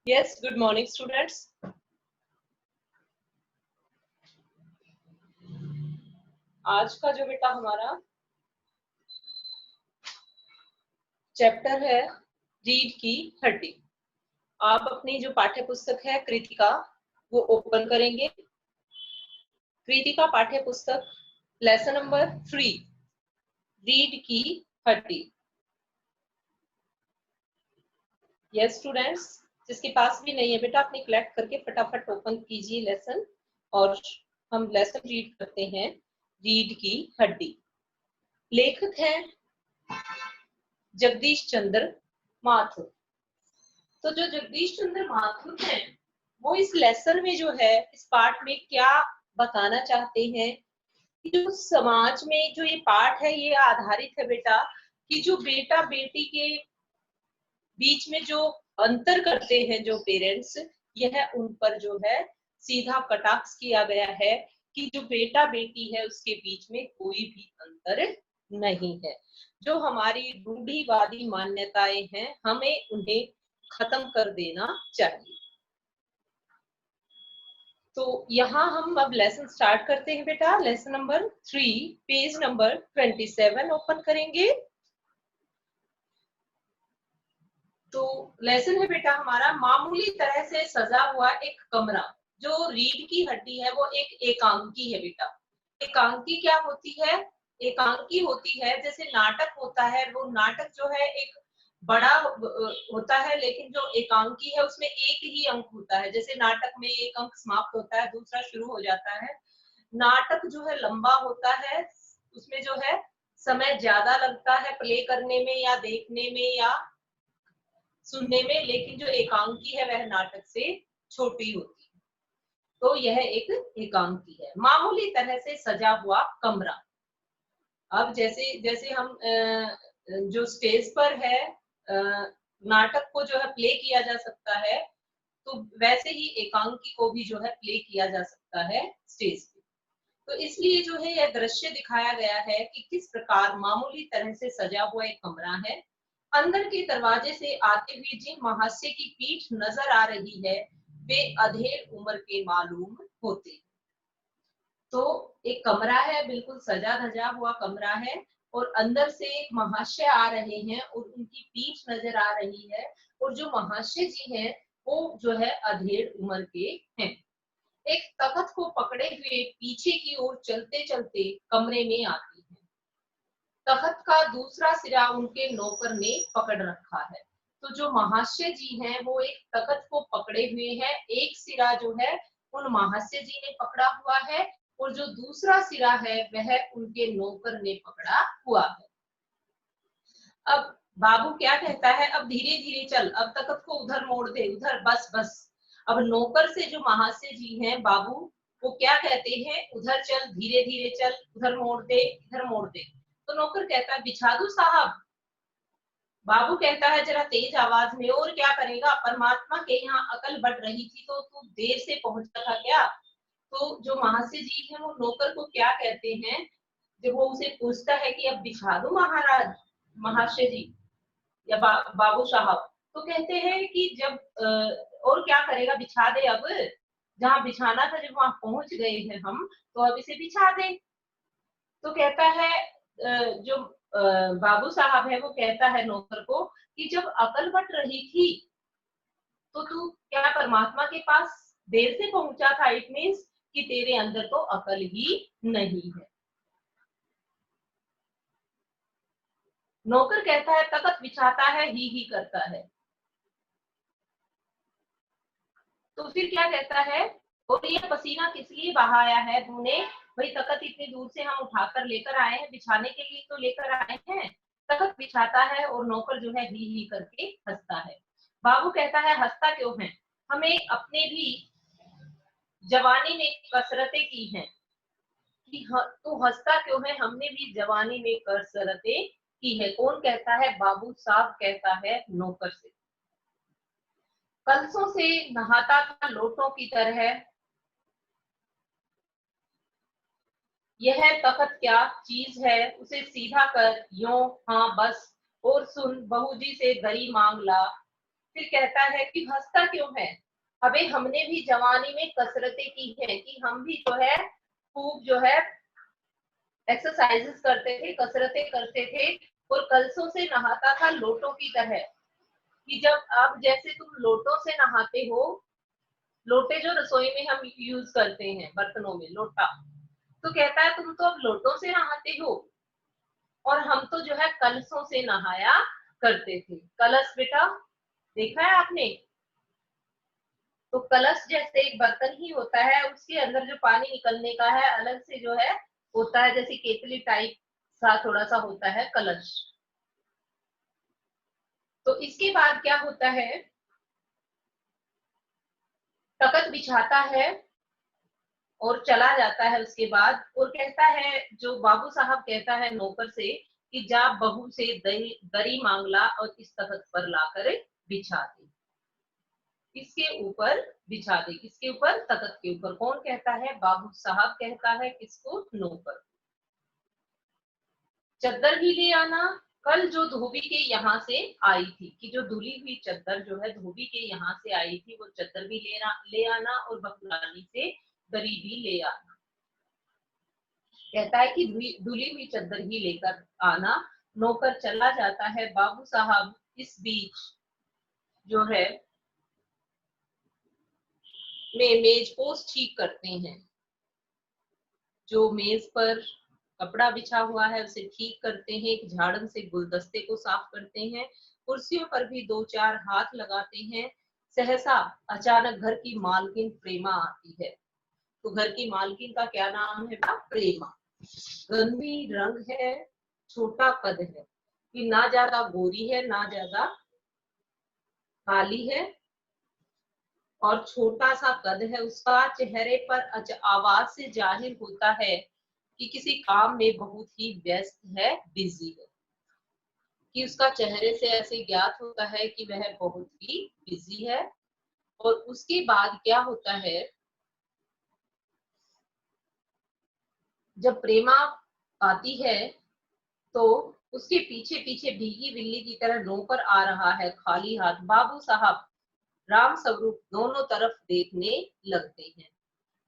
Yes, good morning, students. आज का जो बेटा हमारा चैप्टर है रीड की हड्डी। आप अपनी जो पाठ्य पुस्तक है कृतिका वो ओपन करेंगे। कृतिका पाठ्य पुस्तक लेसन नंबर 3 रीड की हड्डी। यस स्टूडेंट्स, जिसके पास भी नहीं है बेटा अपनी कलेक्ट करके फटाफट ओपन कीजिए लेसन और हम लेसन रीड करते हैं। रीड की हड्डी। लेखक है जगदीश चंद्र माथुर। तो जो जगदीश चंद्र माथुर हैं वो इस लेसन में जो है इस पाठ में क्या बताना चाहते हैं कि जो समाज में जो ये पाठ है ये आधारित है बेटा कि जो बेटा बेटी के बीच में जो अंतर करते हैं जो पेरेंट्स, यह उन पर जो है सीधा कटाक्ष किया गया है कि जो बेटा बेटी है उसके बीच में कोई भी अंतर नहीं है। जो हमारी रूढ़िवादी मान्यताएं हैं हमें उन्हें खत्म कर देना चाहिए। तो यहाँ हम अब लेसन स्टार्ट करते हैं बेटा। Lesson number 3 page number 27 open करेंगे। तो लेसन है बेटा हमारा मामूली तरह से सजा हुआ एक कमरा। जो रीढ़ की हड्डी है वो एक एकांकी है बेटा। एकांकी क्या होती है? एकांकी होती है जैसे नाटक होता है, वो नाटक जो है एक बड़ा होता है लेकिन जो एकांकी है उसमें एक ही अंक होता है। जैसे नाटक में एक अंक समाप्त होता है दूसरा शुरू हो जाता है। नाटक जो है लंबा होता है, उसमें जो है समय ज्यादा लगता है प्ले करने में या देखने में या सुनने में, लेकिन जो एकांकी है वह नाटक से छोटी होती है। तो यह एक एकांकी है। मामूली तरह से सजा हुआ कमरा। अब जैसे जैसे हम जो स्टेज पर है नाटक को जो है प्ले किया जा सकता है, तो वैसे ही एकांकी को भी जो है प्ले किया जा सकता है स्टेज पे। तो इसलिए जो है यह दृश्य दिखाया गया है कि किस प्रकार मामूली तरह से सजा हुआ एक कमरा है। अंदर के दरवाजे से आते हुए जिन महास्य की पीठ नजर आ रही है वे अधेड़ उम्र के मालूम होते हैं। तो एक कमरा है, बिल्कुल सजा धजा हुआ कमरा है और अंदर से एक महाशय आ रहे हैं और उनकी पीठ नजर आ रही है और जो महाशय जी हैं वो जो है अधेड़ उम्र के हैं। एक तख्त को पकड़े हुए पीछे की ओर चलते चलते कमरे में आती है। तख्त का दूसरा सिरा उनके नौकर ने पकड़ रखा है। तो जो महाशय जी हैं वो एक तख्त को पकड़े हुए हैं, एक सिरा जो है उन महाशय जी ने पकड़ा हुआ है और जो दूसरा सिरा है वह उनके नौकर ने पकड़ा हुआ है। अब बाबू क्या कहता है, अब धीरे धीरे चल, अब तख्त को उधर मोड़ दे, उधर बस बस। अब नौकर से जो महाशय जी हैं बाबू वो क्या कहते हैं, उधर चल, धीरे धीरे चल, उधर मोड़ दे, इधर मोड़ दे। तो नौकर कहता है बिछा दूं साहब। बाबू कहता है जरा तेज आवाज में, और क्या करेगा, परमात्मा के यहाँ अकल बढ़ रही थी तो तू देर से पहुंचा था क्या। तो जो महाशय जी है वो नौकर को क्या कहते हैं, जब वो उसे पूछता है कि अब बिछा दूं महाराज, महाशय जी या बाबू साहब, तो कहते हैं कि जब और क्या करेगा, बिछा दे, अब जहाँ बिछाना था जब वहां पहुंच गए हैं हम तो अब इसे बिछा दे। तो कहता है जो बाबू साहब है वो कहता है नौकर को कि जब अकल बट रही थी तो तू क्या परमात्मा के पास देर से पहुंचा था, इट मीन्स कि तेरे अंदर तो अकल ही नहीं है। नौकर कहता है तख्त बिछाता है ही करता है। तो फिर क्या कहता है, और ये पसीना किस लिए बहाया है तूने, भाई तख्त इतनी दूर से हम उठाकर लेकर आए हैं, बिछाने के लिए तो लेकर आए हैं। तख्त बिछाता है और नौकर जो है ही करके हंसता है। बाबू कहता है हंसता क्यों है, हमें अपने भी जवानी में कसरतें की हैं। कि तू हंसता क्यों है, हमने भी जवानी में कसरतें की है। कौन कहता है, बाबू साहब कहता है नौकर से। कलसों से नहाता था लोटों की तरह, यह तख्त क्या चीज है, उसे सीधा कर, यूं हाँ बस, और सुन बहू जी से दरी मांग ला। फिर कहता है कि हंसता क्यों है, अबे हमने भी जवानी में कसरतें की है, कि हम भी जो है खूब जो है एक्सरसाइजेस करते थे, कसरतें करते थे, और कलसों से नहाता था लोटों की तरह। कि जब अब जैसे तुम लोटों से नहाते हो, लोटे जो रसोई में हम यूज करते हैं बर्तनों में, लोटा, तो कहता है तुम तो अब लोटों से नहाते हो, और हम तो जो है कलशों से नहाया करते थे। कलश बेटा देखा है आपने? तो कलश जैसे एक बर्तन ही होता है, उसके अंदर जो पानी निकलने का है अलग से जो है होता है, जैसे केतली टाइप सा थोड़ा सा होता है कलश। तो इसके बाद क्या होता है, तख्त बिछाता है और चला जाता है उसके बाद, और कहता है, जो बाबू साहब कहता है नौकर से कि जा बहू से दरी मांग ला और इस तख्त पर लाकर बिछा दे, इसके ऊपर बिछा दे। किसके ऊपर? तख्त के ऊपर। कौन कहता है? बाबू साहब कहता है। किसको? नौकर। चद्दर भी ले आना, कल जो धोबी के यहाँ से आई थी, कि जो धुली हुई चद्दर जो है धोबी के यहाँ से आई थी, वो चद्दर भी ले आना, और बकरानी से दरी भी ले आना। कहता है कि धुली हुई चद्दर ही लेकर आना। नौकर चला जाता है। बाबू साहब इस बीच जो है में मेज पोस्ट ठीक करते हैं। जो मेज पर कपड़ा बिछा हुआ है उसे ठीक करते हैं, एक झाड़ू से गुलदस्ते को साफ करते हैं, कुर्सियों पर भी दो चार हाथ लगाते हैं। सहसा अचानक घर की मालकिन प्रेमा आती है। तो घर की मालकिन का क्या नाम है? प्रेमा। गंभीर रंग है, छोटा कद है, कि ना ज्यादा गोरी है ना ज्यादा काली है, और छोटा सा कद है उसका। चेहरे पर आवाज से जाहिर होता है कि किसी काम में बहुत ही व्यस्त है, बिजी है। कि उसका चेहरे से ऐसे ज्ञात होता है कि वह बहुत ही बिजी है। और उसके बाद क्या होता है, जब प्रेमा आती है तो उसके पीछे पीछे भीगी बिल्ली की तरह नौकर आ रहा है खाली हाथ। बाबू साहब राम स्वरूप दोनों तरफ देखने लगते हैं।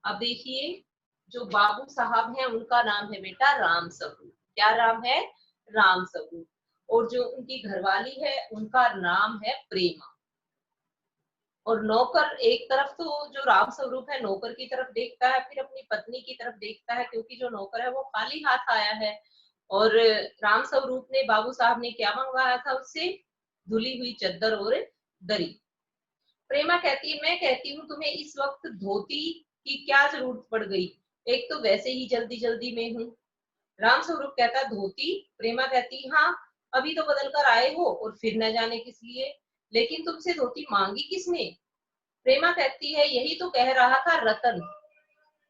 अब देखिए, जो बाबू साहब हैं उनका नाम है बेटा राम स्वरूप। क्या नाम है? राम स्वरूप। और जो उनकी घरवाली है उनका नाम है प्रेमा। और नौकर एक तरफ तो जो राम स्वरूप है नौकर की तरफ देखता है, फिर अपनी पत्नी की तरफ देखता है, क्योंकि जो नौकर है वो खाली हाथ आया है। और राम स्वरूप ने, बाबू साहब ने क्या मंगवाया था उससे? धुली हुई चद्दर और दरी। प्रेमा कहती है, मैं कहती हूँ तुम्हें इस वक्त धोती की क्या जरूरत पड़ गई, एक तो वैसे ही जल्दी जल्दी में हूँ। राम स्वरूप कहता धोती? प्रेमा कहती हाँ, अभी तो बदल कर आए हो और फिर न जाने किस लिए, लेकिन तुमसे धोती मांगी किसने? प्रेमा कहती है यही तो कह रहा था रतन।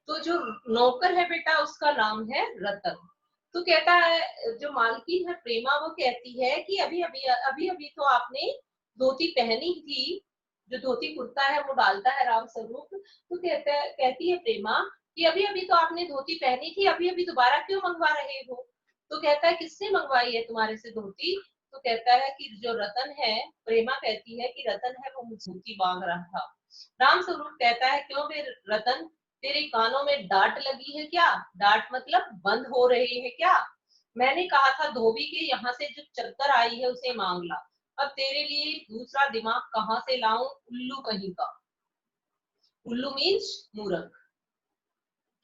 तो जो नौकर है बेटा उसका नाम है रतन। तो कहता है, जो मालकिन है प्रेमा वो कहती है कि अभी अभी अभी अभी तो आपने धोती पहनी थी। जो धोती कुर्ता है वो डालता है राम स्वरूप। तो कहती है प्रेमा कि अभी अभी तो आपने धोती पहनी थी, अभी अभी दोबारा क्यों मंगवा रहे हो? तो कहता है किसने मंगवाई है तुम्हारे से धोती? तो कहता है कि जो रतन है। प्रेमा कहती है कि रतन है वो मुझे धोती मांग रहा था। राम स्वरूप कहता है क्यों बे रतन, तेरे कानों में डांट लगी है क्या? डांट मतलब बंद हो रहे हैं क्या? मैंने कहा था धोबी के यहाँ से जो चद्दर आई है उसे मांग ला। अब तेरे लिए दूसरा दिमाग कहाँ से लाऊं, उल्लू कहीं का। उल्लू मीन्स मूर्ख।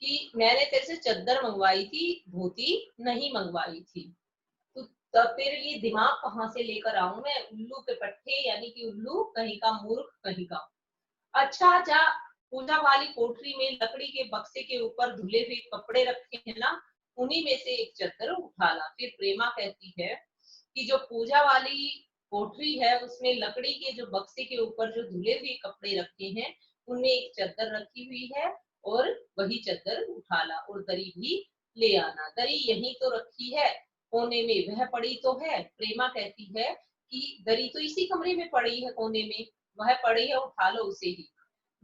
कि मैंने तेरे से चद्दर मंगवाई थी, धोती नहीं मंगवाई थी। तो तब तेरे लिए दिमाग कहाँ से लेकर आऊं मैं, उल्लू के पट्टे, यानी कि उल्लू कहीं का, मूर्ख कहीं का। अच्छा जा, पूजा वाली कोठरी में लकड़ी के बक्से के ऊपर धुले हुए कपड़े रखे हैं ना, उन्हीं में से एक चद्दर उठा ला। फिर प्रेमा कहती है कि जो पूजा वाली कोठरी है उसमें लकड़ी के जो बक्से के ऊपर जो धुले हुए कपड़े रखे हैं उनमें एक चद्दर रखी हुई है, और वही चद्दर उठा ला, और दरी भी ले आना। दरी यही तो रखी है कोने में, वह पड़ी तो है। प्रेमा कहती है कि दरी तो इसी कमरे में पड़ी है कोने में, वह पड़ी है, उठा लो उसे ही।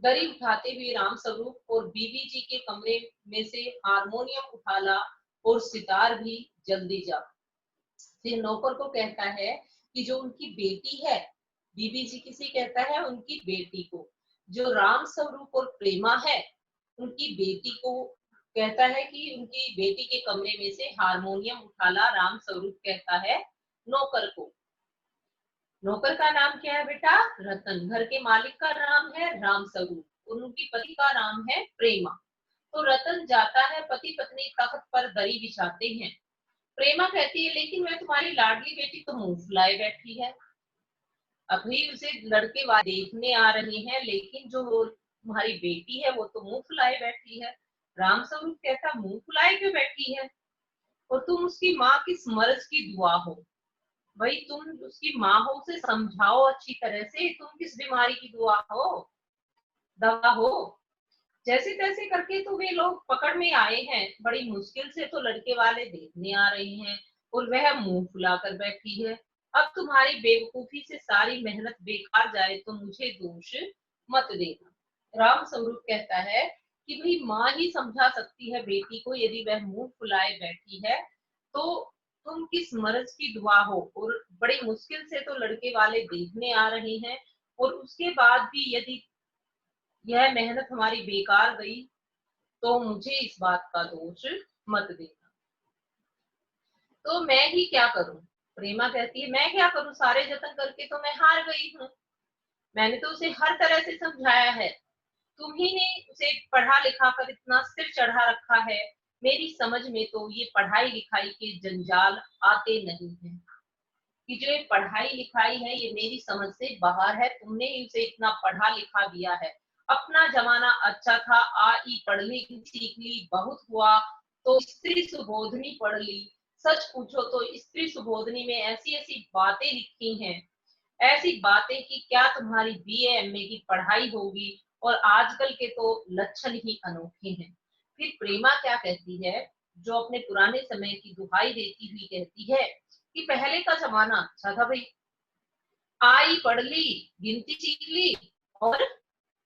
दरी उठाते हुए राम स्वरूप और बीबी जी के कमरे में से हारमोनियम उठा ला, और सितार भी जल्दी जा। फिर नौकर को कहता है कि जो उनकी बेटी है बीबी जी किसी कहता है उनकी बेटी को। जो राम स्वरूप और प्रेमा है उनकी बेटी को कहता है कि उनकी बेटी के कमरे में से हारमोनियम उठा ला। राम स्वरूप कहता है नौकर को। नौकर का नाम क्या है बेटा? रतन। घर के मालिक का नाम है राम स्वरूप और उनकी पति का नाम है प्रेमा। तो रतन जाता है, पति पत्नी तख्त पर दरी बिछाते हैं। प्रेमा कहती है लेकिन मैं तुम्हारी लाडली बेटी तो मुंह फुलाए बैठी है। अभी उसे लड़के वाले देखने आ रहे हैं लेकिन जो तुम्हारी बेटी है वो तो मुंह फुलाए बैठी है। राम स्वरूप कहता मुंह फुलाए क्यों बैठी है? और तुम उसकी माँ किस मर्ज की दुआ हो? भाई तुम उसकी माँ हो, उसे समझाओ अच्छी तरह से। तुम किस बीमारी की दुआ हो, दवा हो? जैसे तैसे करके तो वे लोग पकड़ में आए हैं। बड़ी मुश्किल से तो लड़के वाले देखने आ रहे हैं और वह मुंह फुलाकर बैठी है। अब तुम्हारी बेवकूफी से सारी मेहनत बेकार जाए तो मुझे दोष मत देना। राम स्वरूप कहता है कि भाई माँ ही समझा सकती है बेटी को, यदि वह मुंह फुलाए बैठी है तो तुम किस मर्ज की दुआ हो? और बड़ी मुश्किल से तो लड़के वाले देखने आ रहे हैं और उसके बाद भी यदि यह मेहनत हमारी बेकार गई तो मुझे इस बात का दोष मत देना। तो मैं ही क्या करूं? प्रेमा कहती है मैं क्या करूं, सारे जतन करके तो मैं हार गई हूँ। मैंने तो उसे हर तरह से समझाया है, तुम ही ने उसे पढ़ा लिखा कर इतना सिर चढ़ा रखा है। मेरी समझ में तो ये पढ़ाई लिखाई के जंजाल आते नहीं है कि जो ये पढ़ाई लिखाई है ये मेरी समझ से बाहर है। तुमने ही उसे इतना पढ़ा लिखा दिया है। अपना जमाना अच्छा था, आ ई पढ़ ली सीख ली, बहुत हुआ तो स्त्री सुबोधनी पढ़ ली। सच पूछो तो स्त्री सुबोधनी में ऐसी ऐसी बातें लिखी हैं, ऐसी बातें कि क्या तुम्हारी बीए एमए की पढ़ाई होगी। और आजकल के तो लक्षण ही अनोखे हैं। फिर प्रेमा क्या कहती है, जो अपने पुराने समय की दुहाई देती हुई कहती है कि पहले का जमाना अच्छा था भाई, आई पढ़ ली, गिनती सीख ली और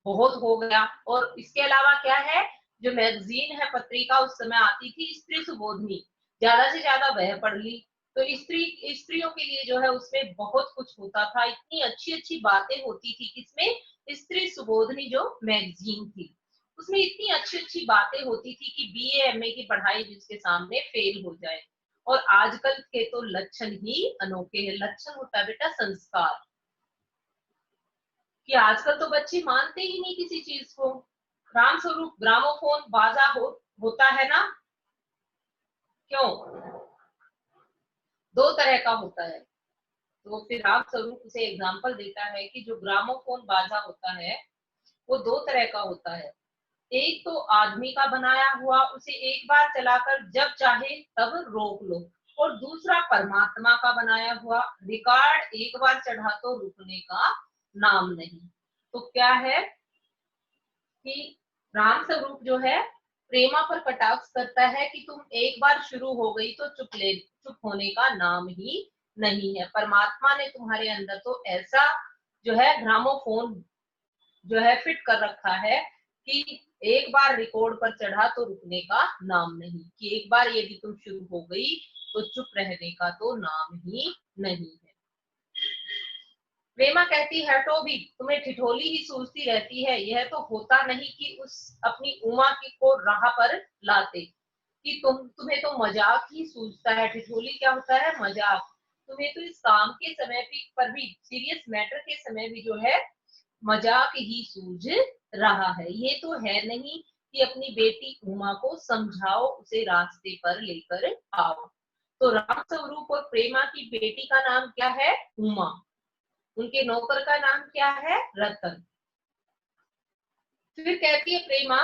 बहुत हो गया। और इसके अलावा क्या है, जो मैगजीन है पत्रिका उस समय आती थी स्त्री सुबोधनी, ज्यादा से ज्यादा वह पढ़ ली। तो स्त्रियों के लिए जो है उसमें बहुत कुछ होता था, इतनी अच्छी अच्छी बातें होती थी। किसमें? स्त्री सुबोधनी जो मैगजीन थी उसमें इतनी अच्छी अच्छी बातें होती थी कि बीए एमए की पढ़ाई जिसके सामने फेल हो जाए। और आजकल के तो लक्षण ही अनोखे हैं। लक्षण होता है बेटा संस्कार, कि आजकल तो बच्चे मानते ही नहीं किसी चीज को। राम स्वरूप ग्रामोफोन बाजा होता है ना, क्यों? दो तरह का होता है। तो फिर राम स्वरूप उसे एग्जाम्पल देता है कि जो ग्रामोफोन बाजा होता है वो दो तरह का होता है। एक तो आदमी का बनाया हुआ, उसे एक बार चलाकर जब चाहे तब रोक लो। और दूसरा परमात्मा का बनाया हुआ, रिकॉर्ड एक बार चढ़ा तो रुकने का नाम नहीं। तो क्या है कि राम स्वरूप जो है प्रेमा पर कटाक्ष करता है कि तुम एक बार शुरू हो गई तो चुप होने का नाम ही नहीं है। परमात्मा ने तुम्हारे अंदर तो ऐसा जो है ग्रामोफोन जो है फिट कर रखा है कि एक बार रिकॉर्ड पर चढ़ा तो रुकने का नाम नहीं, कि एक बार यदि तुम शुरू हो गई तो चुप रहने का तो नाम ही नहीं है। प्रेमा कहती है तो भी तुम्हें ठिठोली ही सूझती रहती है, यह तो होता नहीं कि उस अपनी उमा की को राह पर लाते, कि तुम्हें तो मजाक ही सूझता है। ठिठोली क्या होता है? मजाक। तुम्हें तो इस काम के समय पर भी, सीरियस मैटर के समय भी जो है मजाक ही सूझ रहा है। ये तो है नहीं कि अपनी बेटी उमा को समझाओ, उसे रास्ते पर लेकर आओ। तो राम स्वरूप और प्रेमा की बेटी का नाम क्या है? उमा। उनके नौकर का नाम क्या है? रतन। फिर कहती है प्रेमा,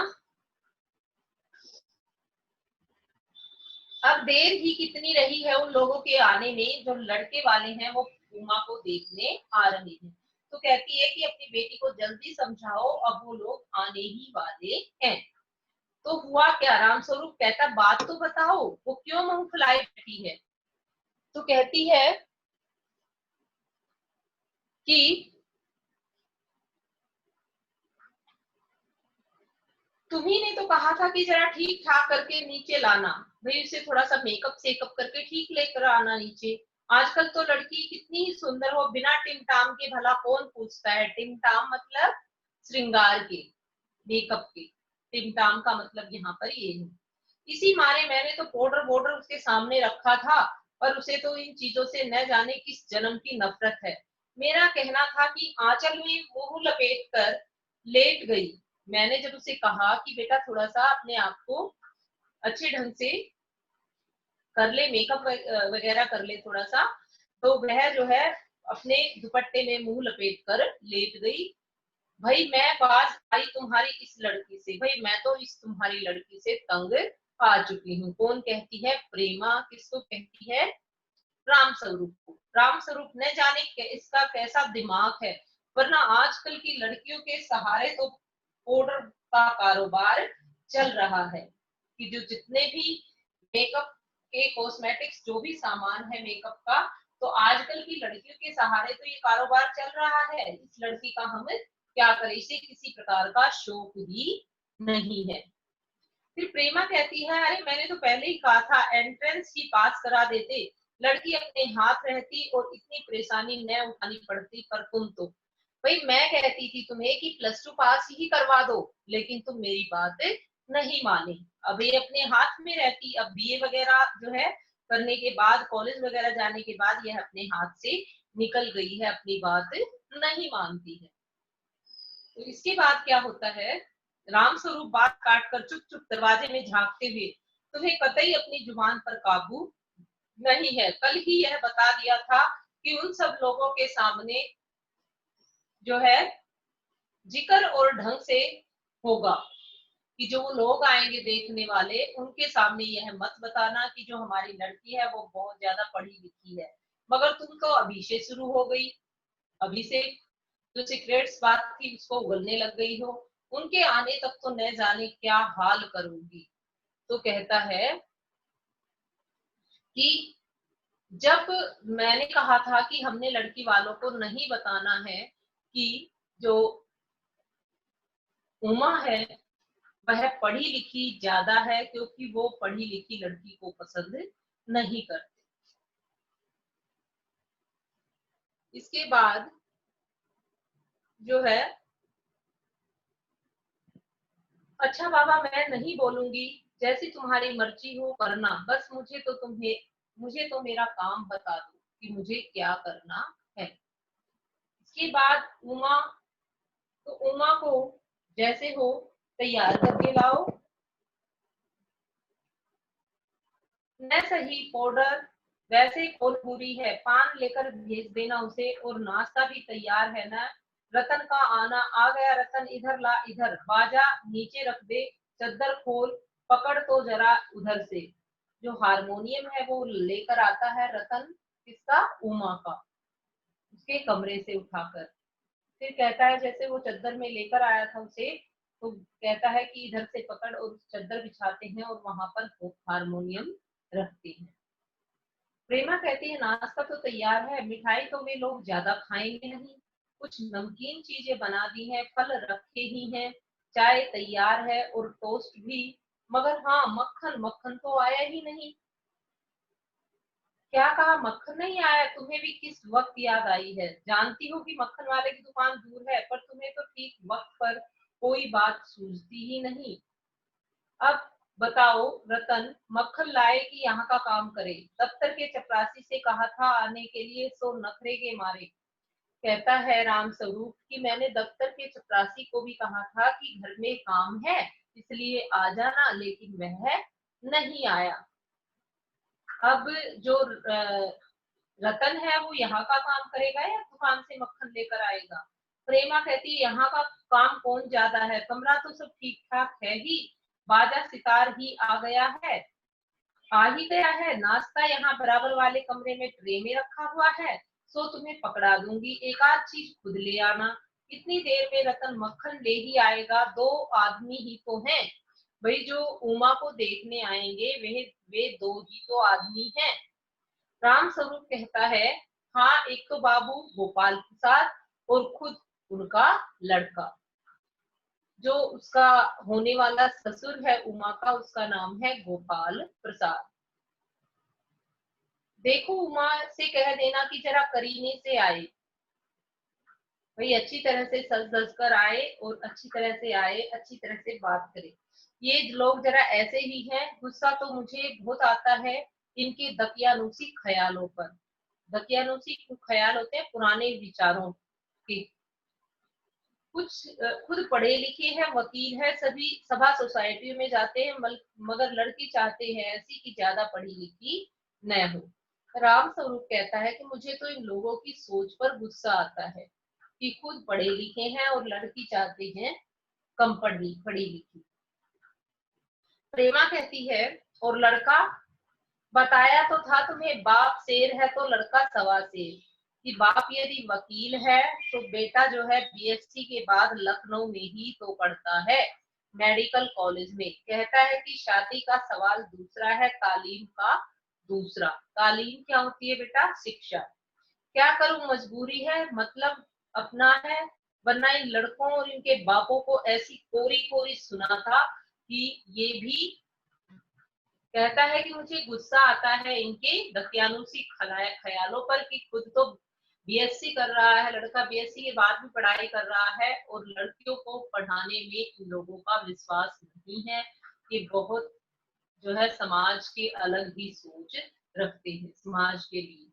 अब देर ही कितनी रही है उन लोगों के आने में। जो लड़के वाले हैं वो उमा को देखने आ रहे हैं। तो कहती है कि अपनी बेटी को जल्दी समझाओ, अब वो लोग आने ही वाले हैं। तो हुआ क्या? राम स्वरूप कहता बात तो बताओ, वो क्यों मुंह फुलाए बैठी है? तो कहती है कि तुम्ही ने तो कहा था कि जरा ठीक ठाक करके नीचे लाना, भाई उसे थोड़ा सा मेकअप सेकअप करके ठीक लेकर आना नीचे। आजकल तो लड़की कितनी ही सुंदर हो, बिना टिमटाम के भला कौन पूछता है। टिमटाम मतलब श्रृंगार के, मेकअप के। टिमटाम का मतलब यहाँ पर ये है। इसी मारे मैंने तो पाउडर बॉर्डर उसके सामने रखा था, और उसे तो इन चीजों से न जाने किस जन्म की नफरत है। मेरा कहना था कि आंचल में मुंह लपेट कर लेट गई। मैंने जब उसे कहा कि बेटा थोड़ा सा अपने आप को अच्छे ढंग से कर ले, मेकअप वगैरह कर ले थोड़ा सा, तो वह जो है अपने दुपट्टे में मुंह लपेट कर लेट गई। भाई मैं बाज आई तुम्हारी इस लड़की से, भाई मैं तो इस तुम्हारी लड़की से तंग आ चुकी हूँ। कौन कहती है? प्रेमा। किसको कहती है? राम स्वरूप को। राम स्वरूप न जाने इसका कैसा दिमाग है, वरना आजकल की लड़कियों के सहारे तो पाउडर का कारोबार चल रहा है, कि जो जितने भी मेकअप के कॉस्मेटिक्स, जो भी सामान है मेकअप का, तो आजकल की लड़कियों के सहारे तो ये कारोबार चल रहा है। इस लड़की का हम क्या करें, इसे किसी प्रकार का शौक भी नहीं है। फिर प्रेमा कहती है, अरे मैंने तो पहले ही कहा था एंट्रेंस ही पास करा देते, लड़की अपने हाथ रहती और इतनी परेशानी न उठानी पड़ती। पर तुम तो, भाई मैं कहती थी तुम्हें कि +2 पास ही करवा दो, लेकिन तुम मेरी बात नहीं मानी। अब ये अपने हाथ में रहती, अब BA वगैरह जो है करने के बाद, कॉलेज वगैरह जाने के बाद यह अपने हाथ से निकल गई है, अपनी बात नहीं मानती है। तो इसके बाद क्या होता है, राम स्वरूप बात काट कर चुप चुप दरवाजे में झांकते हुए, तुम्हें कतई अपनी जुबान पर काबू नहीं है। कल ही यह बता दिया था कि उन सब लोगों के सामने जो है जिक्र और ढंग से होगा, कि जो वो लोग आएंगे देखने वाले, उनके सामने यह मत बताना कि जो हमारी लड़की है वो बहुत ज्यादा पढ़ी लिखी है। मगर तुम तो अभी से शुरू हो गई, अभी से जो सीक्रेट्स बात थी उसको उगलने लग गई हो। उनके आने तक तो न जाने क्या हाल करूंगी। तो कहता है कि जब मैंने कहा था कि हमने लड़की वालों को नहीं बताना है कि जो उमा है वह पढ़ी लिखी ज्यादा है, क्योंकि वो पढ़ी लिखी लड़की को पसंद नहीं करते। इसके बाद जो है, अच्छा बाबा मैं नहीं बोलूंगी, जैसी तुम्हारी मर्जी हो करना, बस मुझे तो मेरा काम बता दो कि मुझे क्या करना है। इसके बाद उमा को जैसे हो तैयार करके लाओ, न सही पाउडर वैसे कोलबुरी है, पान लेकर भेज देना उसे, और नाश्ता भी तैयार है ना। रतन का आना आ गया, रतन इधर ला, इधर बाजा नीचे रख दे, चद्दर खोल, पकड़ तो जरा उधर से। जो हारमोनियम है वो लेकर आता है रतन, किसका? उमा का, उसके कमरे से उठाकर। फिर कहता है, जैसे वो चद्दर में लेकर आया था उसे, तो कहता है कि इधर से पकड़, और चद्दर बिछाते हैं और वहां पर हारमोनियम रखते हैं। प्रेमा कहती है, नाश्ता तो तैयार है, मिठाई तो वे लोग ज्यादा खाएंगे नहीं, कुछ नमकीन चीजें बना दी हैं, फल रखे ही हैं, चाय तैयार है और टोस्ट भी। मगर हाँ, मक्खन मक्खन तो आया ही नहीं। क्या कहा? मक्खन नहीं आया? तुम्हें भी किस वक्त याद आई है? जानती हो कि मक्खन वाले की दुकान दूर है, पर तुम्हें तो ठीक वक्त पर कोई बात सूझती ही नहीं। अब बताओ रतन, मक्खन लाए कि यहाँ का काम करे? दफ्तर के चपरासी से कहा था आने के लिए, सो नखरे के मारे। कहता है राम स्वरूप कि मैंने दफ्तर के चपरासी को भी कहा था कि घर में काम है, इसलिए आ जाना, लेकिन वह नहीं आया। अब जो रतन है वो यहाँ का काम करेगा या दुकान से मक्खन लेकर आएगा? प्रेमा कहती है, यहाँ का काम कौन ज्यादा है, कमरा तो सब ठीक ठाक है ही, बाजा सितार ही आ ही गया है, नाश्ता यहाँ बराबर वाले कमरे में ट्रे में रखा हुआ है, सो तुम्हें पकड़ा दूंगी, एक आध चीज खुद ले आना। इतनी देर में रतन मक्खन ले ही आएगा, 2 आदमी ही तो हैं। भाई जो उमा को देखने आएंगे वे 2 ही तो आदमी हैं। राम स्वरूप कहता है, हाँ एक तो बाबू गोपाल प्रसाद, और खुद उनका लड़का, जो उसका होने वाला ससुर है उमा का, उसका नाम है गोपाल प्रसाद। देखो उमा से कह देना कि जरा करीने से आए, भाई अच्छी तरह से सज धज कर आए और अच्छी तरह से आए, अच्छी तरह से बात करे। ये लोग जरा ऐसे ही हैं। गुस्सा तो मुझे बहुत आता है इनके दकियानूसी ख्यालों पर। दकियानूसी ख्याल होते हैं पुराने विचारों के। कुछ खुद पढ़े लिखे हैं, वकील है, सभी सभा सोसाइटी में जाते हैं, मगर लड़की चाहते हैं ऐसी कि ज्यादा पढ़ी लिखी न हो। राम स्वरूप कहता है कि मुझे तो इन लोगों की सोच पर गुस्सा आता है कि खुद पढ़े लिखे हैं और लड़की चाहते हैं कम पढ़ी लिखी। प्रेमा कहती है, और लड़का, बताया तो था तुम्हें बाप शेर है तो लड़का सवा शेर। कि बाप यदि वकील है तो बेटा जो है बीएससी के बाद लखनऊ में ही तो पढ़ता है, मेडिकल कॉलेज में। कहता है कि शादी का सवाल दूसरा है, तालीम का दूसरा। तालीम क्या होती है बेटा? शिक्षा। क्या करूं, मजबूरी है, मतलब अपना है, वरना इन लड़कों और इनके बापों को ऐसी कोरी कोरी सुना था कि ये भी। कहता है कि मुझे गुस्सा आता है इनके दकियानूसी ख्यालों पर कि खुद तो बीएससी कर रहा है लड़का, बीएससी के बाद भी पढ़ाई कर रहा है और लड़कियों को पढ़ाने में इन लोगों का विश्वास नहीं है। ये बहुत जो है समाज के अलग ही सोच रखते हैं। समाज के लिए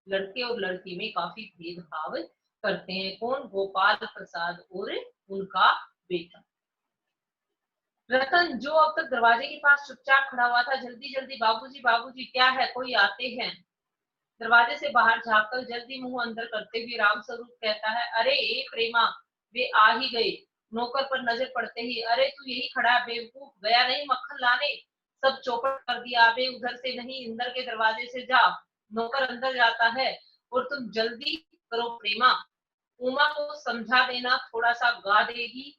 लड़के और लड़की में काफी भेदभाव करते हैं। कौन? गोपाल प्रसाद और उनका बेटा रतन, जो अब तक दरवाजे के पास चुपचाप खड़ा हुआ था, जल्दी जल्दी, बाबूजी बाबूजी क्या है, कोई आते हैं। दरवाजे से बाहर झांककर जल्दी मुंह अंदर करते हुए राम स्वरूप कहता है, अरे ए प्रेमा, वे आ ही गए। नौकर पर नजर पड़ते ही, अरे तू यही खड़ा है बेवकूफ, गया नहीं मक्खन लाने? सब चौपट कर दिया। अबे उधर से नहीं, अंदर के दरवाजे से जा। नौकर अंदर जाता है, और तुम जल्दी करो प्रेमा, उमा को समझा देना, थोड़ा सा गा देगी।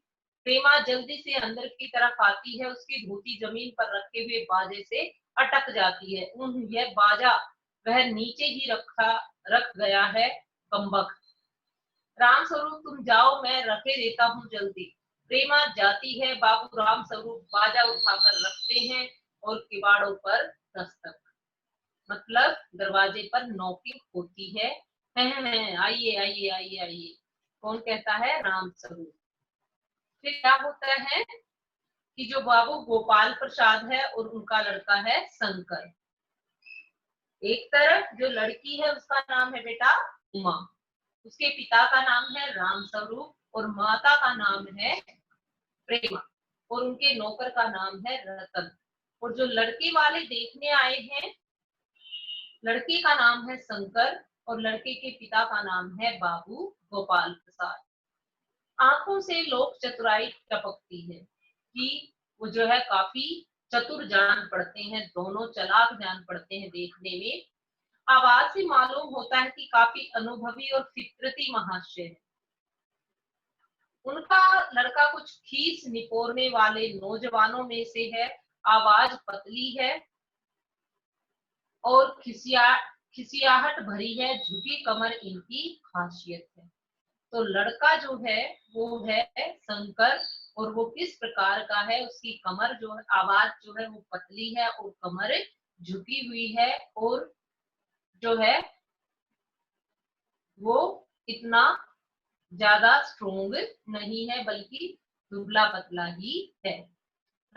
प्रेमा जल्दी से अंदर की तरफ आती है, उसकी धोती जमीन पर रखे हुए बाजे से अटक जाती है। यह बाजा वह नीचे ही रख गया है, कमबख्त। राम स्वरूप तुम जाओ, मैं रखे देता हूँ जल्दी। प्रेमा जाती है। बाबू राम स्वरूप बाजा उठाकर रखते हैं और किवाड़ों पर दस्तक, मतलब दरवाजे पर नॉकिंग होती है। आइए आइए आइए आइए। कौन कहता है? राम स्वरूप। फिर क्या होता है कि जो बाबू गोपाल प्रसाद है और उनका लड़का है शंकर। एक तरफ जो लड़की है उसका नाम है बेटा उमा, उसके पिता का नाम है राम स्वरूप और माता का नाम है प्रेमा, और उनके नौकर का नाम है रतन। और जो लड़के वाले देखने आए हैं, लड़के का नाम है शंकर और लड़के के पिता का नाम है बाबू गोपाल प्रसाद। आंखों से लोक चतुराई टपकती है कि वो जो है काफी चतुर जान पड़ते हैं, दोनों चालाक जान पड़ते हैं देखने में। आवाज से मालूम होता है कि काफी अनुभवी और फितरती महाशय है। उनका लड़का कुछ खीस निपोरने वाले नौजवानों में से है। आवाज पतली है और खिसियाहट भरी है, झुकी कमर इनकी खासियत है। तो लड़का जो है वो है शंकर, और वो किस प्रकार का है? उसकी कमर जो है, आवाज जो है वो पतली है और कमर झुकी हुई है, और जो है वो इतना ज्यादा स्ट्रोंग नहीं है, बल्कि दुबला पतला ही है।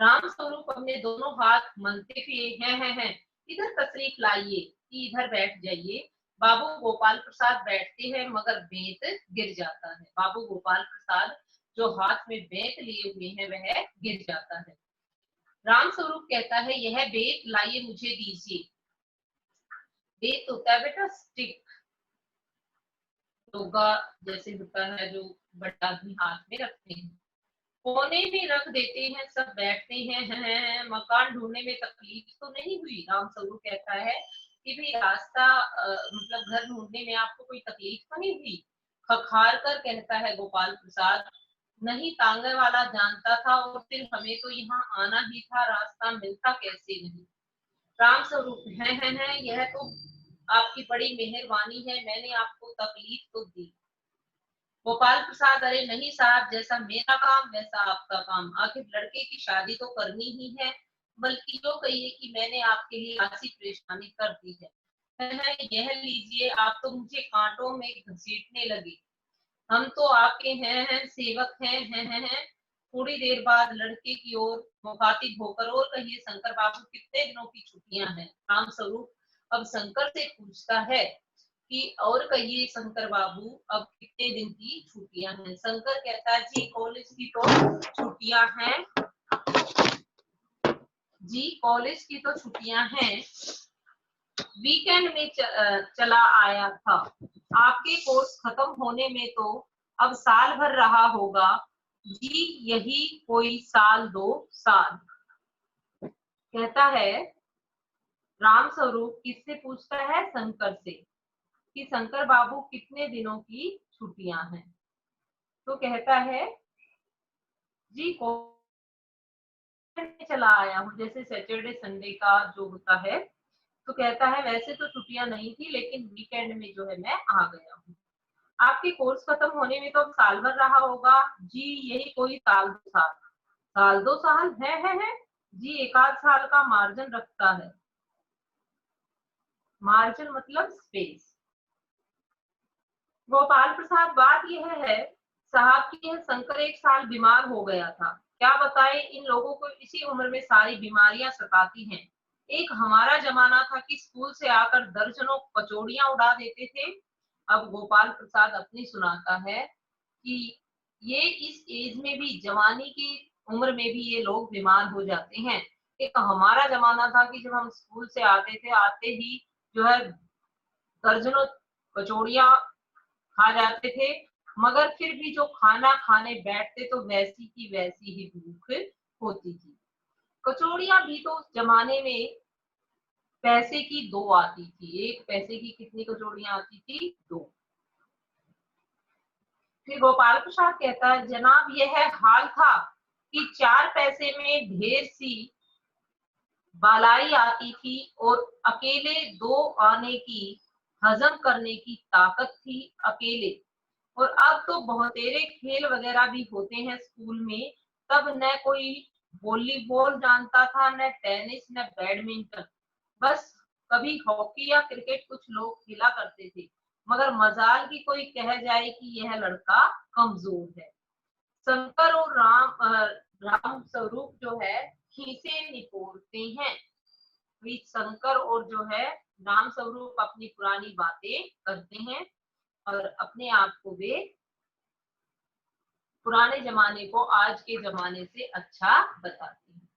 राम स्वरूप अपने दोनों हाथ मलते हुए हैं, इधर तशरीफ लाइए, इधर बैठ जाइए। बाबू गोपाल प्रसाद बैठते हैं मगर बेंत गिर जाता है। बाबू गोपाल प्रसाद जो हाथ में बेंत लिए हुए हैं वह गिर जाता है। राम स्वरूप कहता है, यह बेंत लाइए मुझे दीजिए। बेंत होता है बेटा स्टिक, टोगा जैसे होता है, जो बड़ा आदमी हाथ में रखते हैं। कोने में रख देते हैं, सब बैठते हैं। मकान ढूंढने में तकलीफ तो नहीं हुई? राम स्वरूप कहता है कि भाई रास्ता मतलब घर ढूंढने में आपको कोई तकलीफ तो नहीं हुई? खखार कर कहता है गोपाल प्रसाद, नहीं तांगे वाला जानता था, और फिर हमें तो यहाँ आना ही था, रास्ता मिलता कैसे नहीं। राम स्वरूप है, यह तो आपकी बड़ी मेहरबानी है, मैंने आपको तकलीफ तो दी। गोपाल प्रसाद, अरे नहीं साहब, जैसा मेरा काम वैसा आपका काम, आखिर लड़के की शादी तो करनी ही है, बल्कि जो कहिए कि मैंने आपके लिए खासी परेशानी कर दी है। यह लीजिए, आप तो मुझे कांटों में घसीटने लगे, हम तो आपके हैं सेवक हैं। थोड़ी देर बाद लड़के की ओर मुखातिब होकर, और कहिए शंकर बाबू कितने दिनों की छुट्टियां हैं। राम स्वरूप अब शंकर से पूछता है कि और कहिए शंकर बाबू, अब कितने दिन की छुट्टियां हैं। शंकर कहता है जी कॉलेज की तो छुट्टियां हैं, जी कॉलेज की तो छुट्टियां हैं, वीकेंड में चला आया था। आपके कोर्स खत्म होने में तो अब साल भर रहा होगा जी, यही कोई साल 2 साल। कहता है राम स्वरूप किससे पूछता है, शंकर से, कि शंकर बाबू कितने दिनों की छुट्टियां हैं। तो कहता है जी में चला आया हूँ, जैसे सैटरडे संडे का जो होता है। तो कहता है वैसे तो छुट्टियां नहीं थी, लेकिन वीकेंड में जो है मैं आ गया हूँ। आपके कोर्स खत्म होने में तो अब साल भर रहा होगा जी, यही कोई साल 2 साल। साल 2 साल है जी, 1 आध साल का मार्जिन रखता है। मार्जिन मतलब स्पेस। गोपाल प्रसाद, बात यह है साहब कि यह शंकर एक साल बीमार हो गया था। क्या बताए, इन लोगों को इसी उम्र में सारी बीमारियां सताती हैं। एक हमारा जमाना था कि स्कूल से आकर दर्जनों कचौड़ियां उड़ा देते थे। अब गोपाल प्रसाद अपनी सुनाता है कि ये इस एज में भी, जवानी की उम्र में भी ये लोग बीमार हो जाते हैं। एक हमारा जमाना था कि जब हम स्कूल से आते थे, आते ही जो है दर्जनों कचौड़ियां खा जाते थे, मगर फिर भी जो खाना खाने बैठते तो वैसी की वैसी ही भूख होती थी। कचौड़ियां भी तो उस जमाने में पैसे की 2 आती थी। एक पैसे की कितनी कचौड़ियां आती थी, 2। फिर गोपाल प्रसाद कहता है जनाब यह हाल था कि 4 पैसे में ढेर सी बालाई आती थी, और अकेले 2 आने की हजम करने की ताकत थी अकेले। और अब तो बहुतेरे खेल वगैरह भी होते हैं स्कूल में। तब न कोई वॉलीबॉल जानता था, न टेनिस, न बैडमिंटन। बस कभी हॉकी या क्रिकेट कुछ लोग खेला करते थे, मगर मजाल की कोई कह जाए कि यह लड़का कमजोर है। शंकर और राम स्वरूप जो है खीसे निपोरते हैं। शंकर और जो है राम स्वरूप अपनी पुरानी बातें करते हैं, और अपने आप को वे पुराने जमाने को आज के जमाने से अच्छा बताते हैं।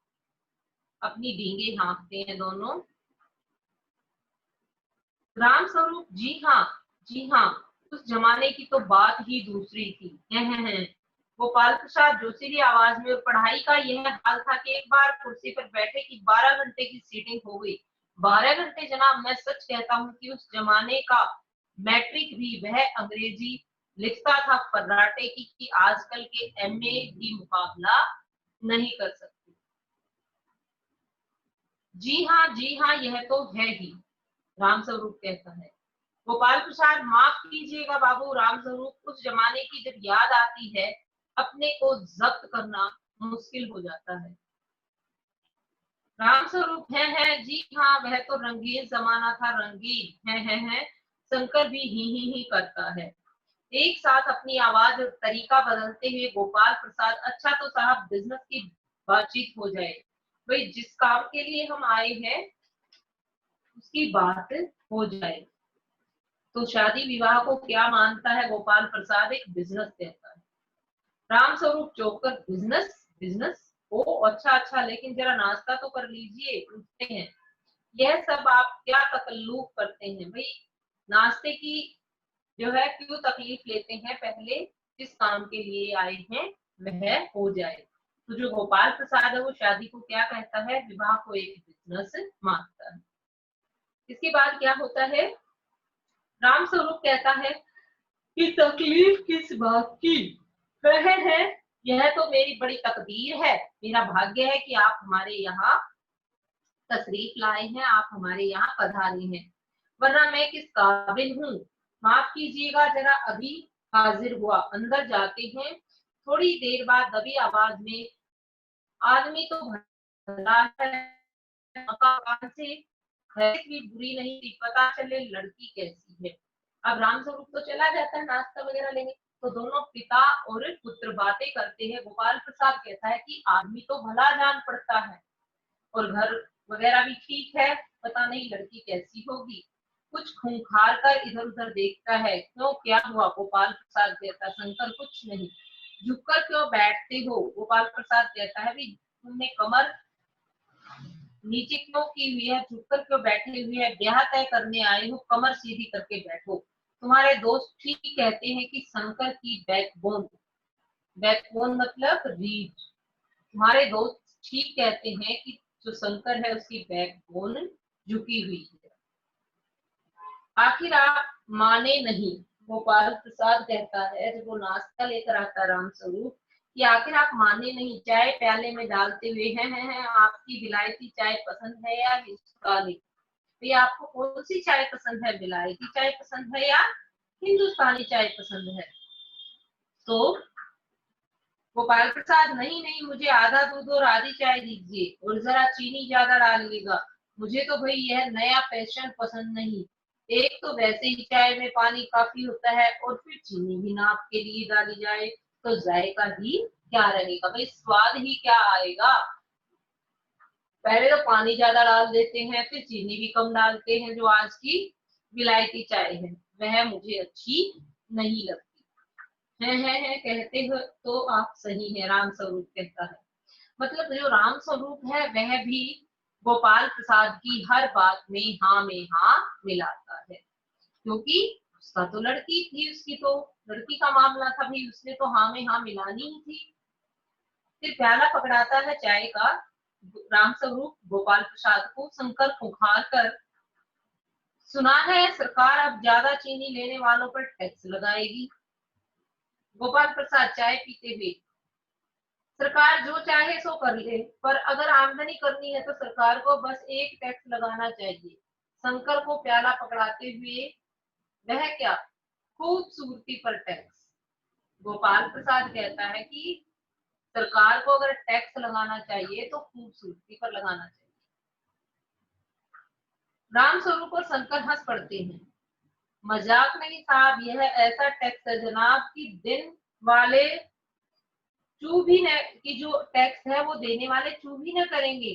अपनी डींगे हाँकते हैं दोनों। राम स्वरूप, जी हाँ, उस जमाने की तो बात ही दूसरी थी। है। गोपाल प्रसाद जोशीली आवाज में, पढ़ाई का यह हाल था कि एक बार कुर्सी पर बैठे कि 12 घंटे की सीटिंग हो गई। 12 घंटे जनाब, मैं सच कहता हूँ कि उस जमाने का मैट्रिक भी वह अंग्रेजी लिखता था फर्राटे की आजकल के एमए भी मुकाबला नहीं कर सकते। जी हाँ, यह तो है ही, राम स्वरूप कहता है। गोपाल प्रसाद, माफ कीजिएगा बाबू, राम स्वरूप, उस जमाने की जब याद आती है अपने को जब्त करना मुश्किल हो जाता है। राम स्वरूप, है जी हाँ, वह तो रंगीन जमाना था, रंगीन है। शंकर भी ही करता है। एक साथ अपनी आवाज और तरीका बदलते हुए गोपाल प्रसाद, अच्छा तो साहब बिजनेस की बातचीत हो जाए, भाई जिस काम के लिए हम आए हैं उसकी बात हो जाए। तो शादी विवाह को क्या मानता है गोपाल प्रसाद, एक बिजनेस कहता है। राम स्वरूप चौंक कर, बिजनेस बिजनेस, ओ अच्छा, लेकिन जरा नाश्ता तो कर लीजिए, उठते हैं। यह सब आप क्या तकल्लुफ करते हैं भाई, नाश्ते की जो है क्यों तकलीफ लेते हैं, पहले जिस काम के लिए आए हैं वह हो जाए। तो जो गोपाल प्रसाद है वो शादी को क्या कहता है, विवाह को एक बिजनेस मानता है। इसके बाद क्या होता है, राम स्वरूप कहता है कि तकलीफ किस बात की, वह है यह तो मेरी बड़ी तकदीर है, मेरा भाग्य है कि आप हमारे यहाँ तशरीफ लाए हैं, आप हमारे यहाँ पधारे हैं, वरना मैं किस काबिल हूँ। माफ कीजिएगा, जरा अभी हाजिर हुआ, अंदर जाते हैं। थोड़ी देर बाद दबी आवाज में, आदमी तो भला है, मकान से है भी बुरी नहीं थी, पता चले लड़की कैसी है। अब रामस्वरूप तो चला जाता है नाश्ता वगैरह लेने, तो दोनों पिता और पुत्र बातें करते हैं। गोपाल प्रसाद कहता है कि आदमी तो भला जान पड़ता है और घर वगैरह भी ठीक है, पता नहीं लड़की कैसी होगी। कुछ खूंखार कर इधर उधर देखता है, क्यों क्या हुआ? गोपाल प्रसाद कहता है शंकर कुछ नहीं। झुककर क्यों बैठते हो? गोपाल प्रसाद कहता है भी तुमने कमर नीचे क्यों की हुई है, झुककर क्यों बैठे हुए है? ब्याह तय करने आए हो, कमर सीधी करके बैठो। तुम्हारे दोस्त ठीक कहते हैं कि शंकर की बैकबोन, बैकबोन मतलब रीढ़, तुम्हारे दोस्त ठीक कहते हैं कि जो शंकर है उसकी बैकबोन झुकी हुई है। आखिर आप माने नहीं। गोपाल प्रसाद कहता है जब वो नाश्ता लेकर आता है रामस्वरूप, कि आखिर आप माने नहीं, चाय प्याले में डालते हुए हैं आपकी विलायती चाय पसंद है या हिंदुस्तानी? तो ये आपको कौन सी चाय पसंद है, विलायती चाय पसंद है या हिंदुस्तानी चाय पसंद है? तो गोपाल प्रसाद नहीं नहीं, मुझे आधा दूध और आधी चाय दीजिए और जरा चीनी ज्यादा डालिएगा। मुझे तो भाई यह नया फैशन पसंद नहीं। एक तो वैसे ही चाय में पानी काफी होता है और फिर चीनी भी नाप के लिए डाली जाए तो जायका ही क्या रहेगा भाई, स्वाद ही क्या आएगा। पहले तो पानी ज्यादा डाल देते हैं, फिर चीनी भी कम डालते हैं। जो आज की विलायती चाय है वह मुझे अच्छी नहीं लगती। है कहते हो तो आप सही है, राम स्वरूप कहता है। मतलब जो राम स्वरूप है वह भी गोपाल प्रसाद की हर बात में हाँ मिलाता है, क्योंकि उसका तो लड़की थी, उसकी तो लड़की का मामला था भी, उसने तो हाँ में हाँ मिलानी ही थी। फिर प्याला पकड़ाता है चाय का राम स्वरूप गोपाल प्रसाद को, शंकर पुकार कर सुना है सरकार अब ज्यादा चीनी लेने वालों पर टैक्स लगाएगी। गोपाल प्रसाद चाय पीते हुए, सरकार जो चाहे सो कर ले, पर अगर आमदनी करनी है तो सरकार को बस एक टैक्स लगाना चाहिए। शंकर को प्याला पकड़ाते हुए, वह क्या? खूबसूरती पर टैक्स। गोपाल प्रसाद कहता है कि सरकार को अगर टैक्स लगाना चाहिए तो खूबसूरती पर लगाना चाहिए। राम स्वरूप और शंकर हंस पड़ते हैं। मजाक नहीं साहब, यह ऐसा टैक्स है जनाब की दिन वाले चू भी न, की जो टैक्स है वो देने वाले चू भी न करेंगे।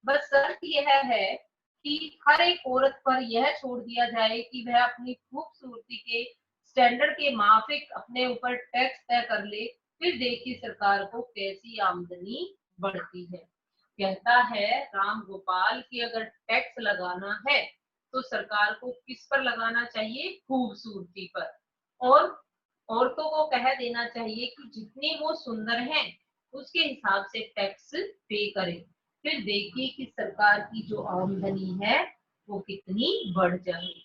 बस शर्त यह है कि हर एक औरत पर यह छोड़ दिया जाए कि वह अपनी खूबसूरती के स्टैंडर्ड के माफिक अपने ऊपर टैक्स तय कर ले, फिर देखिए सरकार को कैसी आमदनी बढ़ती है। कहता है राम गोपाल की अगर टैक्स लगाना है तो सरकार को किस पर लगाना चाहिए? खूबसूरती पर। और औरतों को कह देना चाहिए कि जितनी वो सुंदर हैं उसके हिसाब से टैक्स पे करें, फिर देखिए कि सरकार की जो आमदनी है वो कितनी बढ़ जाएगी।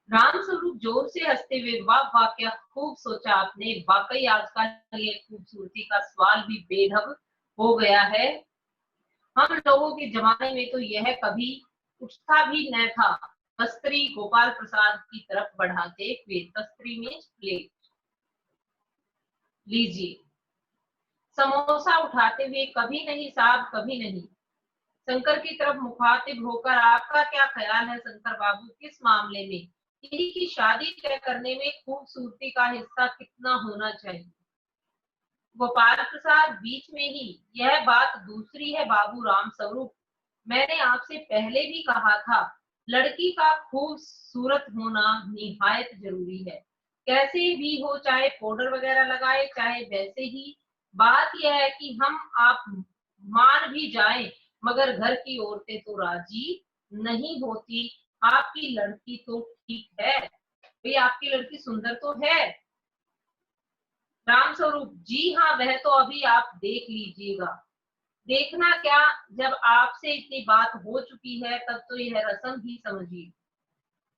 राम स्वरूप जोर से हंसते हुए, वाह वाह क्या खूब सोचा आपने, वाकई आजकल ये खूबसूरती का सवाल भी बेढंग हो गया है। हम लोगों के जमाने में तो यह कभी उठता भी न था। तस्त्री गोपाल प्रसाद की तरफ बढ़ाते हुए, तस्त्री में प्लेट लीजिए। समोसा उठाते हुए, कभी नहीं साहब कभी नहीं। शंकर की तरफ मुखातिब होकर, आपका क्या ख्याल है शंकर बाबू, किस मामले में? इन्हीं की शादी तय करने में खूबसूरती का हिस्सा कितना होना चाहिए? गोपाल प्रसाद बीच में ही, यह बात दूसरी है बाबू राम स्वरूप, मैंने आपसे पहले भी कहा था लड़की का खूबसूरत होना निहायत जरूरी है। कैसे भी हो, चाहे पाउडर वगैरह लगाए चाहे वैसे ही, बात यह है कि हम आप मान भी जाएं मगर घर की औरतें तो राजी नहीं होती। आपकी लड़की तो ठीक है भाई, आपकी लड़की सुंदर तो है। राम स्वरूप, जी हाँ वह तो अभी आप देख लीजिएगा। देखना क्या, जब आपसे इतनी बात हो चुकी है तब तो यह रस्म ही समझिए।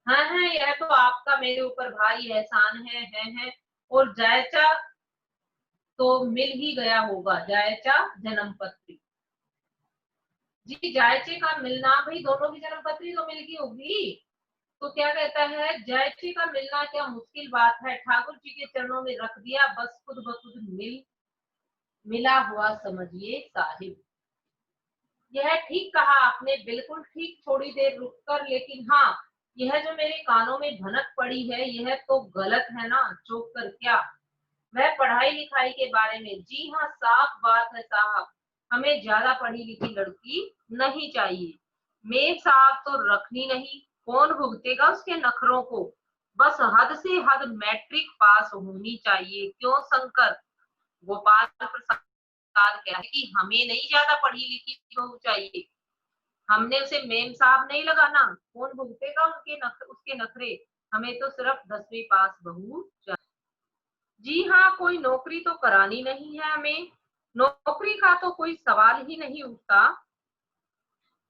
हाँ हाँ, यह तो आपका मेरे ऊपर भाई एहसान है। और जायचा तो मिल ही गया होगा, जायचा जन्म पत्री। जी जायचे का मिलना, भाई दोनों की जन्म पत्री तो मिल गई होगी। तो क्या कहता है, जायचे का मिलना क्या मुश्किल बात है, ठाकुर जी के चरणों में रख दिया, बस खुद ब खुद मिला हुआ समझिए साहिब। यह ठीक कहा आपने, बिल्कुल ठीक, थोड़ी देर रुककर, लेकिन हाँ, यह जो मेरे कानों में भनक पड़ी है, यह तो गलत है ना, चौंक कर क्या। वह पढ़ाई लिखाई के बारे में, जी हाँ, साफ बात है साहब, हमें ज्यादा पढ़ी लिखी लड़की नहीं चाहिए। मेम साहब तो रखनी नहीं, कौन भुगतेगा उसके नखरों को। बस हद से हद मैट्रिक पास होनी चाहिए, क्यों शंकर। गोपाल प्रसाद कहते हैं कि हमें नहीं ज्यादा पढ़ी लिखी बहू चाहिए, हमने उसे मेम साहब नहीं लगाना, कौन भुगतेगा उसके नखरे, हमें तो सिर्फ 10वीं पास बहू चाहिए। जी हाँ, कोई नौकरी तो करानी नहीं है हमें, नौकरी का तो कोई सवाल ही नहीं उठता।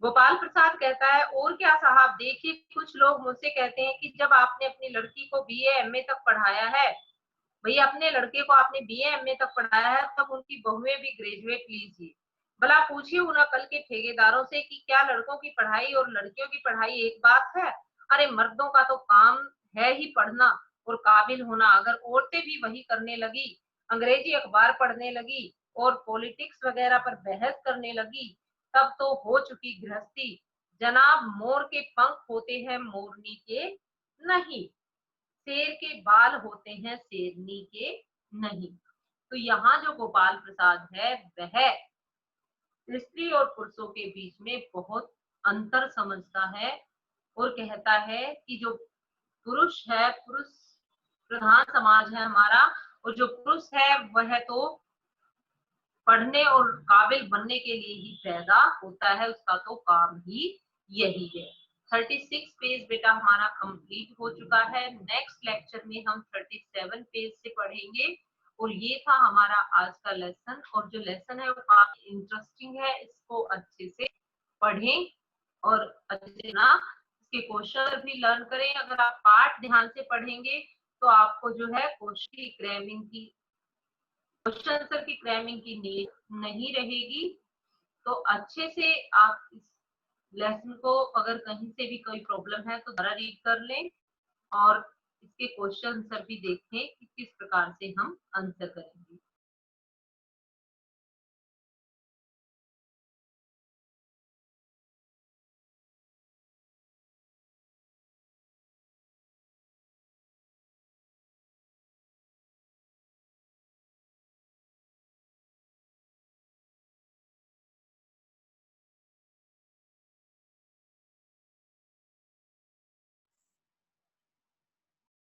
गोपाल प्रसाद कहता है, और क्या साहब, देखिए कुछ लोग मुझसे कहते हैं कि जब आपने अपनी लड़की को बीए एमए तक पढ़ाया है, भैया अपने लड़के को आपने बीए एमए तक पढ़ाया है, तब उनकी बहुएं भी ग्रेजुएट लीजिए। भला पूछिए उन कल के ठेकेदारों से कि क्या लड़कों की पढ़ाई और लड़कियों की पढ़ाई एक बात है। अरे मर्दों का तो काम है ही पढ़ना और काबिल होना, अगर औरतें भी वही करने लगी, अंग्रेजी अखबार पढ़ने लगी और पॉलिटिक्स वगैरह पर बहस करने लगी, तब तो हो चुकी गृहस्थी। जनाब, मोर के पंख होते हैं मोरनी के नहीं, शेर के बाल होते हैं शेरनी के नहीं। तो यहाँ जो गोपाल प्रसाद है, वह स्त्री और पुरुषों के बीच में बहुत अंतर समझता है और कहता है कि जो पुरुष है, पुरुष प्रधान समाज है हमारा, और जो पुरुष है वह तो पढ़ने और काबिल बनने के लिए ही पैदा होता है, उसका तो काम ही यही है। 36 पेज बेटा हमारा कंप्लीट हो चुका है। नेक्स्ट लेक्चर में हम 37 पेज से पढ़ेंगे। और ये था हमारा आज का लेसन, और जो लेसन है वो काफी इंटरेस्टिंग है, इसको अच्छे से पढ़ें और अच्छे से ना इसके क्वेश्चन भी लर्न करें। अगर आप पार्ट ध्यान से पढ़ेंगे तो आपको जो है क्वेश्चन आंसर की क्रैमिंग की नीड नहीं रहेगी। तो अच्छे से आप इस लेसन को, अगर कहीं से भी कोई प्रॉब्लम है तो दोबारा रीड कर लें और इसके क्वेश्चन आंसर भी देखें कि किस प्रकार से हम आंसर करेंगे।